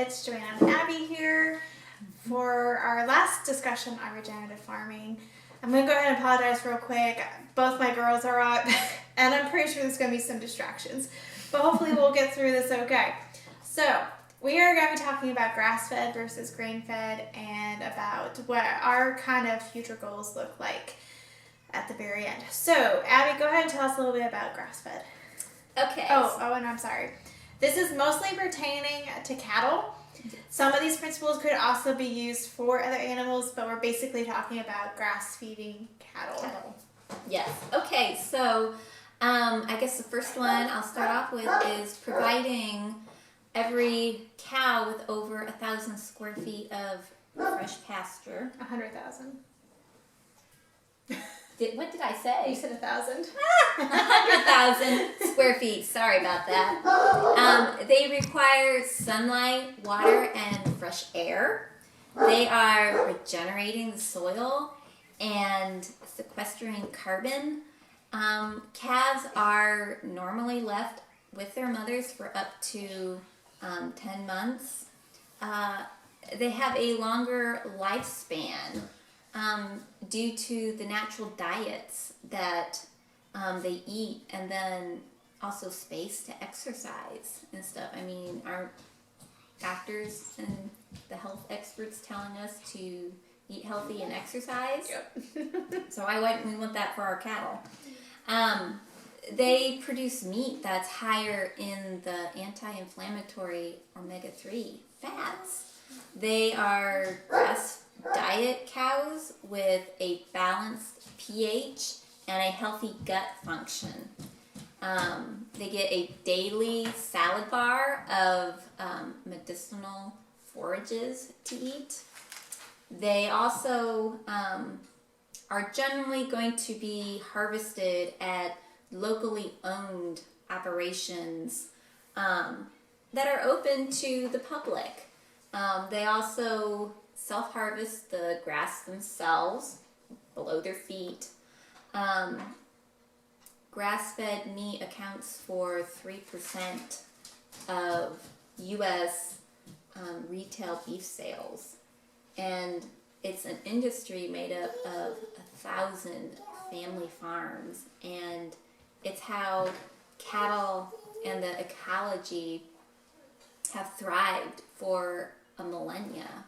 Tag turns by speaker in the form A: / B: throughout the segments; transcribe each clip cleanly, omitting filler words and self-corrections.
A: it's Joanna and Abby here for our last discussion on regenerative farming. I'm going to go ahead and apologize real quick. Both my girls are up, and I'm pretty sure there's going to be some distractions, but hopefully we'll get through this okay. So, we are going to be talking about grass-fed versus grain-fed and about what our kind of future goals look like at the very end. So, Abby, go ahead and tell us a little bit about grass-fed.
B: Okay.
A: Oh, and I'm sorry. This is mostly pertaining to cattle. Some of these principles could also be used for other animals, but we're basically talking about grass-feeding cattle.
B: Yes. Okay, so I guess the first one I'll start off with is providing every cow with over 1,000 square feet of fresh pasture.
A: 100,000.
B: What did I say?
A: You said 1,000.
B: 100,000 square feet. Sorry about that. They require sunlight, water, and fresh air. They are regenerating the soil and sequestering carbon. Calves are normally left with their mothers for up to 10 months. They have a longer lifespan due to the natural diets that they eat, and then also space to exercise and stuff. I mean, aren't doctors and the health experts telling us to eat healthy and exercise?
A: Yep.
B: So we want that for our cattle. They produce meat that's higher in the anti-inflammatory omega-3 fats. They are grass diet cows with a balanced pH and a healthy gut function. They get a daily salad bar of medicinal forages to eat. They also are generally going to be harvested at locally owned operations that are open to the public. They also self-harvest the grass themselves below their feet. Grass-fed meat accounts for 3% of U.S. Retail beef sales, and it's an industry made up of 1,000 family farms, and it's how cattle and the ecology have thrived for a millennia.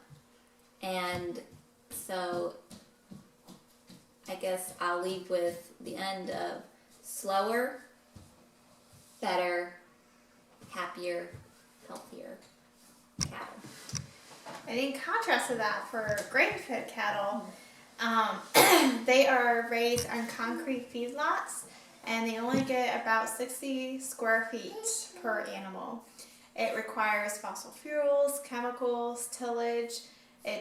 B: And so I guess I'll leave with the end of slower, better, happier, healthier cattle.
A: And in contrast to that, for grain-fed cattle, they are raised on concrete feedlots, and they only get about 60 square feet per animal. It requires fossil fuels, chemicals, tillage.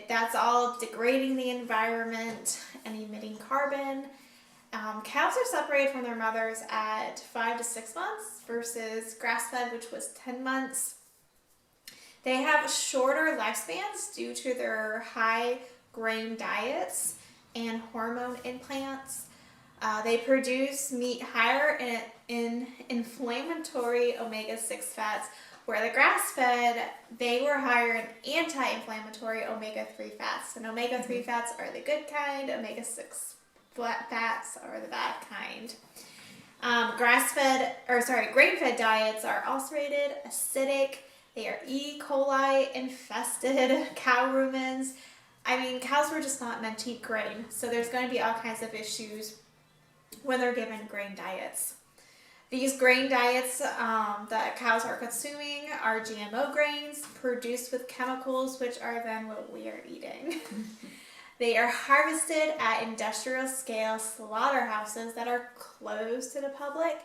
A: That's all degrading the environment and emitting carbon. Cows are separated from their mothers at 5 to 6 months versus grass-fed, which was 10 months. They have shorter lifespans due to their high grain diets and hormone implants. They produce meat higher in inflammatory omega-6 fats, where the grass-fed, they were higher in anti-inflammatory omega-3 fats. And omega-3 fats are the good kind, omega-6 fats are the bad kind. Grain-fed diets are ulcerated, acidic. They are E. coli infested cow rumens. I mean, cows were just not meant to eat grain, so there's going to be all kinds of issues when they're given grain diets. These grain diets that cows are consuming are GMO grains produced with chemicals, which are then what we are eating. They are harvested at industrial scale slaughterhouses that are closed to the public.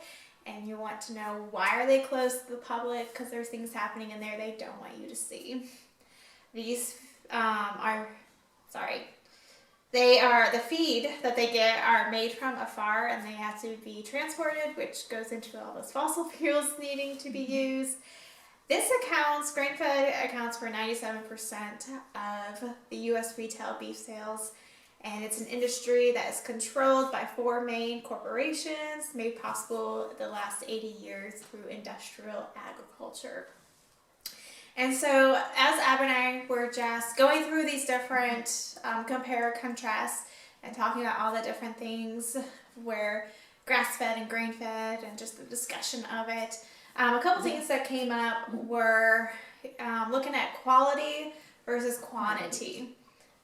A: And you want to know, why are they closed to the public? Because there's things happening in there they don't want you to see. These the feed that they get are made from afar, and they have to be transported, which goes into all those fossil fuels needing to be used. Grain-fed accounts for 97% of the U.S. retail beef sales. And it's an industry that is controlled by 4 main corporations, made possible the last 80 years through industrial agriculture. And so as Ab and I were just going through these different compare contrast and talking about all the different things where grass-fed and grain-fed and just the discussion of it, a couple things that came up were looking at quality versus quantity.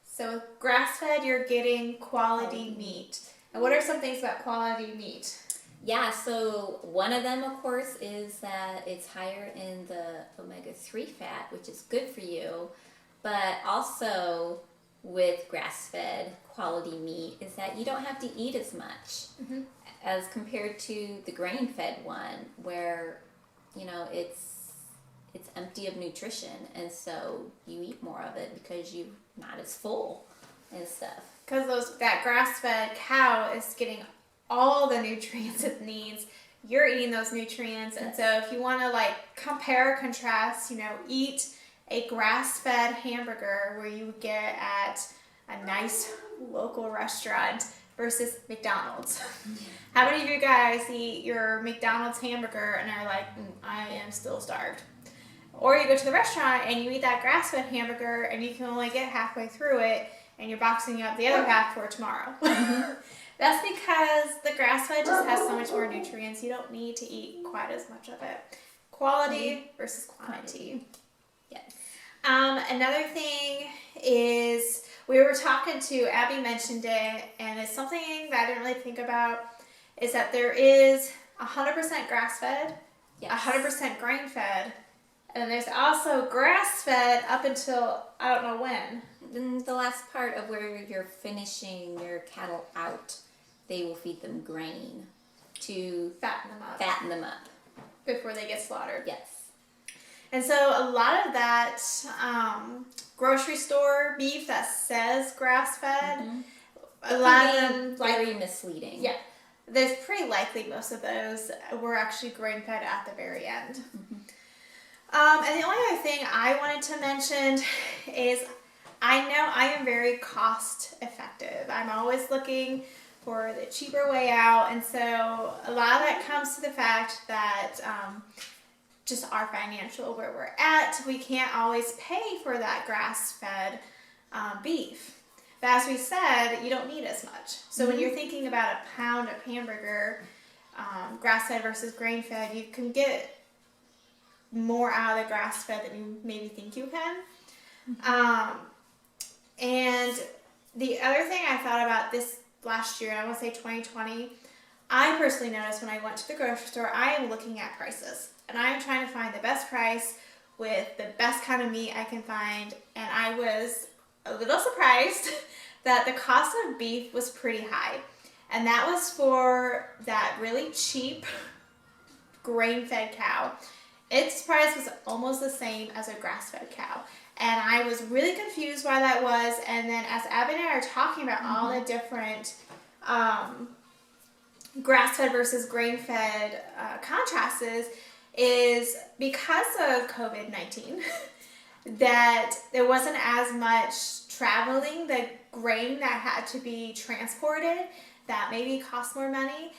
A: So with grass-fed, you're getting quality meat. And what are some things about quality meat?
B: Yeah, so one of them, of course, is that it's higher in the omega-3 fat, which is good for you. But also with grass-fed quality meat is that you don't have to eat as much as compared to the grain-fed one, where, you know, it's empty of nutrition, and so you eat more of it because you're not as full and stuff.
A: Because that grass-fed cow is getting all the nutrients it needs. You're eating those nutrients, and so if you want to like compare or contrast, you know, eat a grass-fed hamburger where you get at a nice local restaurant versus McDonald's. How many of you guys eat your McDonald's hamburger and are like, I am still starved? Or you go to the restaurant and you eat that grass-fed hamburger and you can only get halfway through it and you're boxing up the other half for tomorrow. That's because the grass-fed just has so much more nutrients. You don't need to eat quite as much of it. Quality versus quantity.
B: Yes.
A: Another thing is, we were talking to, Abby mentioned it, and it's something that I didn't really think about, is that there is 100% grass-fed,
B: Yes.
A: 100% grain-fed, and there's also grass-fed up until, I don't know when.
B: Then the last part of where you're finishing your cattle out, they will feed them grain to
A: Fatten them up before they get slaughtered.
B: Yes.
A: And so a lot of that grocery store beef that says grass-fed, a lot of them,
B: very misleading.
A: Yeah, there's pretty likely most of those were actually grain-fed at the very end. And the only other thing I wanted to mention is, I know I am very cost effective. I'm always looking for the cheaper way out, and so a lot of that comes to the fact that just our financial where we're at, we can't always pay for that grass-fed beef. But as we said, you don't need as much. So when you're thinking about a pound of hamburger, grass-fed versus grain-fed, you can get more out of the grass-fed than you maybe think you can. And the other thing I thought about this last year, I want to say 2020, I personally noticed when I went to the grocery store, I am looking at prices. And I am trying to find the best price with the best kind of meat I can find. And I was a little surprised that the cost of beef was pretty high. And that was for that really cheap grain-fed cow. Its price was almost the same as a grass-fed cow. And I was really confused why that was. And then as Abby and I are talking about all the different grass-fed versus grain-fed contrasts, is because of COVID-19 that there wasn't as much traveling. The grain that had to be transported, that maybe cost more money.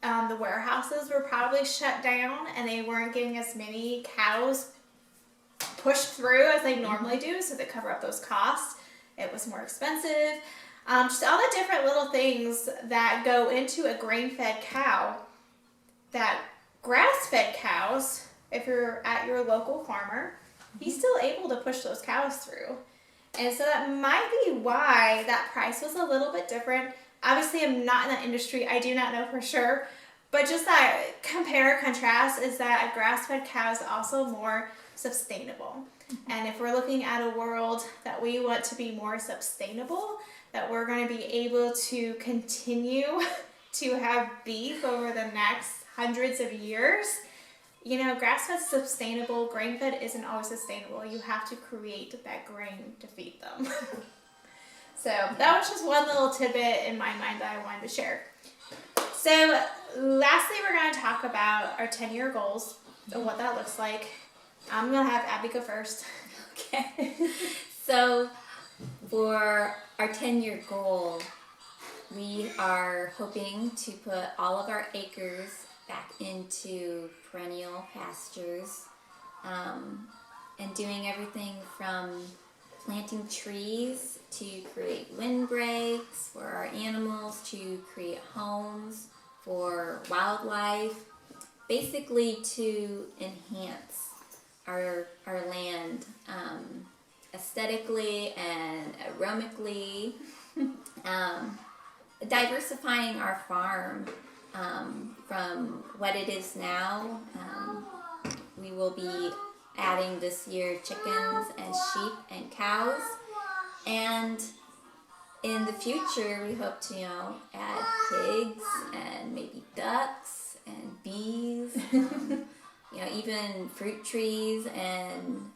A: The warehouses were probably shut down and they weren't getting as many cows pushed through as they normally do, so to cover up those costs. It was more expensive. Just all the different little things that go into a grain-fed cow that grass-fed cows, if you're at your local farmer, he's still able to push those cows through. And so that might be why that price was a little bit different. Obviously, I'm not in that industry. I do not know for sure. But just that compare contrast is that a grass-fed cow is also more sustainable. And if we're looking at a world that we want to be more sustainable, that we're going to be able to continue to have beef over the next hundreds of years, you know, grass-fed sustainable, grain-fed isn't always sustainable. You have to create that grain to feed them. So that was just one little tidbit in my mind that I wanted to share. So lastly, we're going to talk about our 10-year goals and what that looks like. I'm going to have Abby go first.
B: Okay. So for our 10-year goal, we are hoping to put all of our acres back into perennial pastures and doing everything from planting trees to create windbreaks for our animals, to create homes for wildlife, basically to enhance our land aesthetically and aromically, diversifying our farm from what it is now. We will be adding this year chickens and sheep and cows, and in the future we hope to add pigs and maybe ducks and bees, even fruit trees and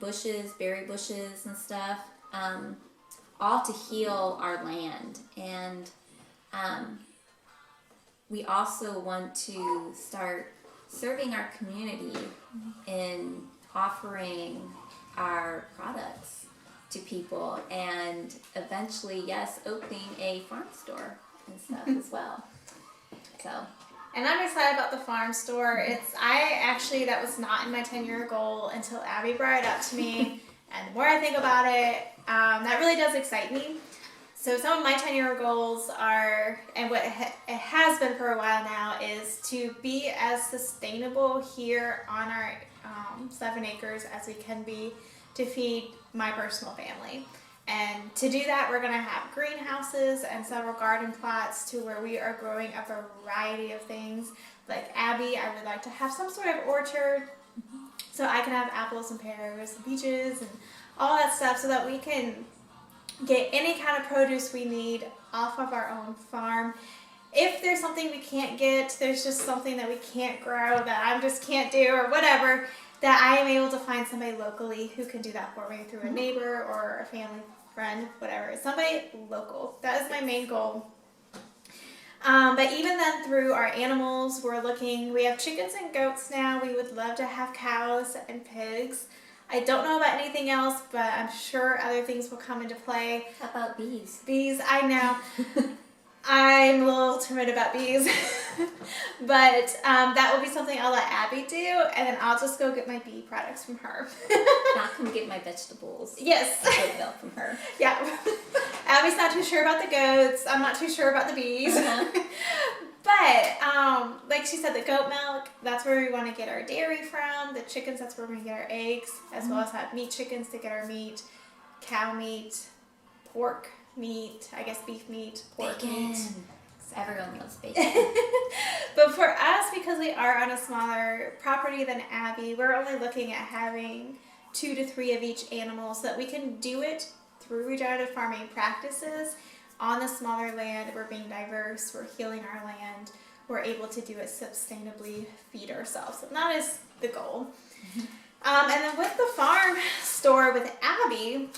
B: bushes, berry bushes and stuff, all to heal our land. And we also want to start serving our community in offering our products to people, and eventually, yes, opening a farm store and stuff as well. So.
A: And I'm excited about the farm store. That was not in my 10-year goal until Abby brought it up to me. And the more I think about it, that really does excite me. So some of my 10-year goals are, and what it has been for a while now, is to be as sustainable here on our 7 acres as we can be to feed my personal family. And to do that, we're going to have greenhouses and several garden plots to where we are growing a variety of things. Like Abby, I would like to have some sort of orchard so I can have apples and pears and peaches and all that stuff, so that we can get any kind of produce we need off of our own farm. If there's something we can't get, there's just something that we can't grow that I just can't do or whatever, that I am able to find somebody locally who can do that for me through a neighbor or a family friend, whatever. Somebody local. That is my main goal. But even then, through our animals, we have chickens and goats now. We would love to have cows and pigs. I don't know about anything else, but I'm sure other things will come into play.
B: How about bees?
A: Bees, I know. I'm a little timid about bees. But that will be something I'll let Abby do, and then I'll just go get my bee products from her.
B: I'll come get my vegetables.
A: Yes.
B: And oat milk from her.
A: Yeah. Abby's not too sure about the goats. I'm not too sure about the bees.
B: Uh-huh.
A: But, like she said, the goat milk, that's where we want to get our dairy from. The chickens, that's where we're going to get our eggs, as well as have meat chickens to get our meat, cow meat, pork meat, I guess beef meat, pork
B: Bacon.
A: meat.
B: Everyone loves bacon.
A: But for us, because we are on a smaller property than Abby, we're only looking at having 2 to 3 of each animal, so that we can do it through regenerative farming practices on the smaller land. We're being diverse, we're healing our land, we're able to do it sustainably, feed ourselves. And that is the goal. And then with the farm store with Abby,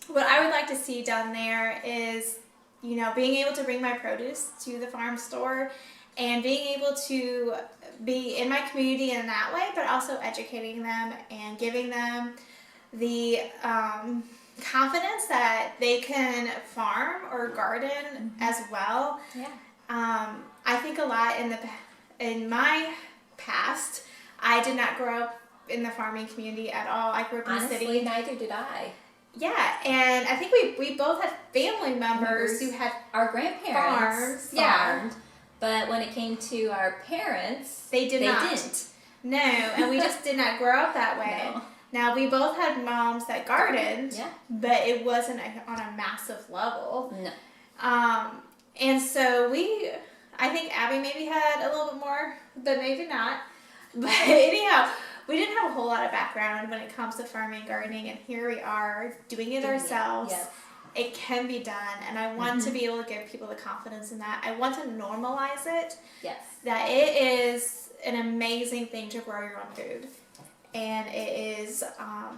A: what I would like to see done there is, being able to bring my produce to the farm store and being able to be in my community in that way, but also educating them and giving them the confidence that they can farm or garden as well.
B: Yeah.
A: I think a lot in my past, I did not grow up in the farming community at all. I grew up in the city.
B: Honestly, neither did I.
A: Yeah, and I think we both had family members who had
B: our grandparents
A: farms. Yeah.
B: But when it came to our parents,
A: they didn't. No, and we just did not grow up that way.
B: No.
A: Now, we both had moms that gardened,
B: yeah,
A: but it wasn't on a massive level.
B: No.
A: And so I think Abby maybe had a little bit more, but maybe not. But anyhow, we didn't have a whole lot of background when it comes to farming and gardening, and here we are doing it ourselves.
B: Yes.
A: It can be done, and I want to be able to give people the confidence in that. I want to normalize it.
B: Yes.
A: That it is an amazing thing to grow your own food. And it is, I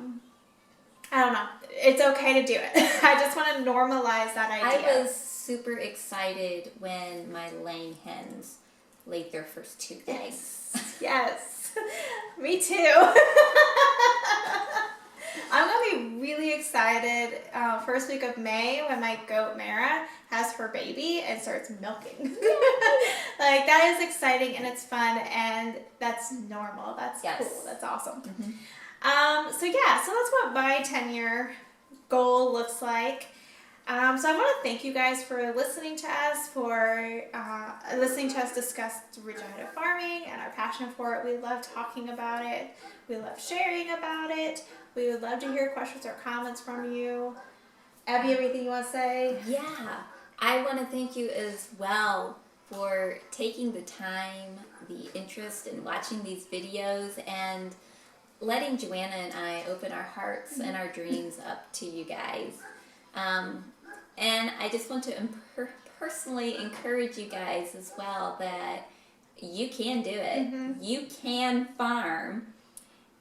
A: don't know, it's okay to do it. I just want to normalize that idea.
B: I was super excited when my laying hens laid their first 2 eggs.
A: Yes. Me too. I'm going to be really excited first week of May when my goat Mara has her baby and starts milking. Like, that is exciting and it's fun and that's normal. That's cool. That's awesome. So yeah, so that's what my 10-year goal looks like. So I want to thank you guys for listening to us, discuss regenerative farming and our passion for it. We love talking about it. We love sharing about it. We would love to hear questions or comments from you. Abby, everything you want to say?
B: Yeah, I want to thank you as well for taking the time, the interest in watching these videos, and letting Joanna and I open our hearts and our dreams up to you guys. And I just want to personally encourage you guys as well that you can do it. You can farm,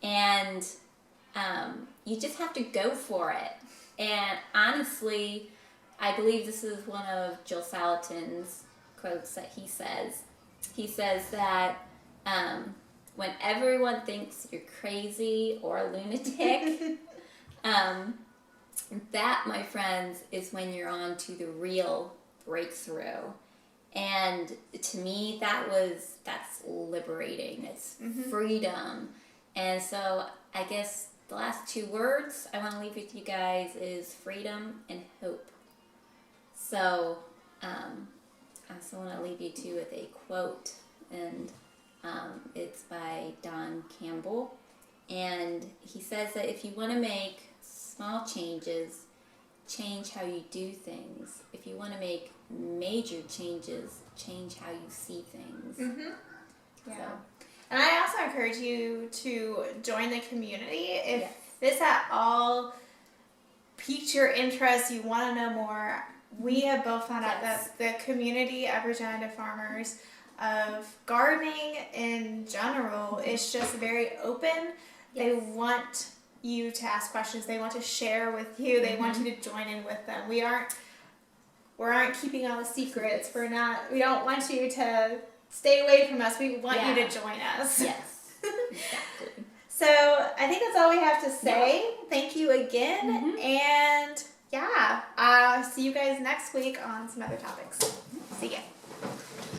B: and you just have to go for it. And honestly, I believe this is one of Jill Salatin's quotes that he says. He says that when everyone thinks you're crazy or a lunatic, that, my friends, is when you're on to the real breakthrough. And to me, that's liberating. It's freedom. And so I guess the last 2 words I want to leave with you guys is freedom and hope. So I also want to leave you too with a quote, and it's by Don Campbell. And he says that if you want to make small changes, change how you do things. If you want to make major changes, change how you see things.
A: Yeah.
B: So.
A: And I also encourage you to join the community. If this at all piqued your interest, you want to know more, we have both found out that the community of regenerative farmers, of gardening in general, is just very open. They want you to ask questions. They want to share with you. They want you to join in with them. We aren't keeping all the secrets. We don't want you to stay away from us. We want you to join us.
B: Yes, exactly.
A: So I think that's all we have to say. Yeah. Thank you again. And see you guys next week on some other topics. See ya.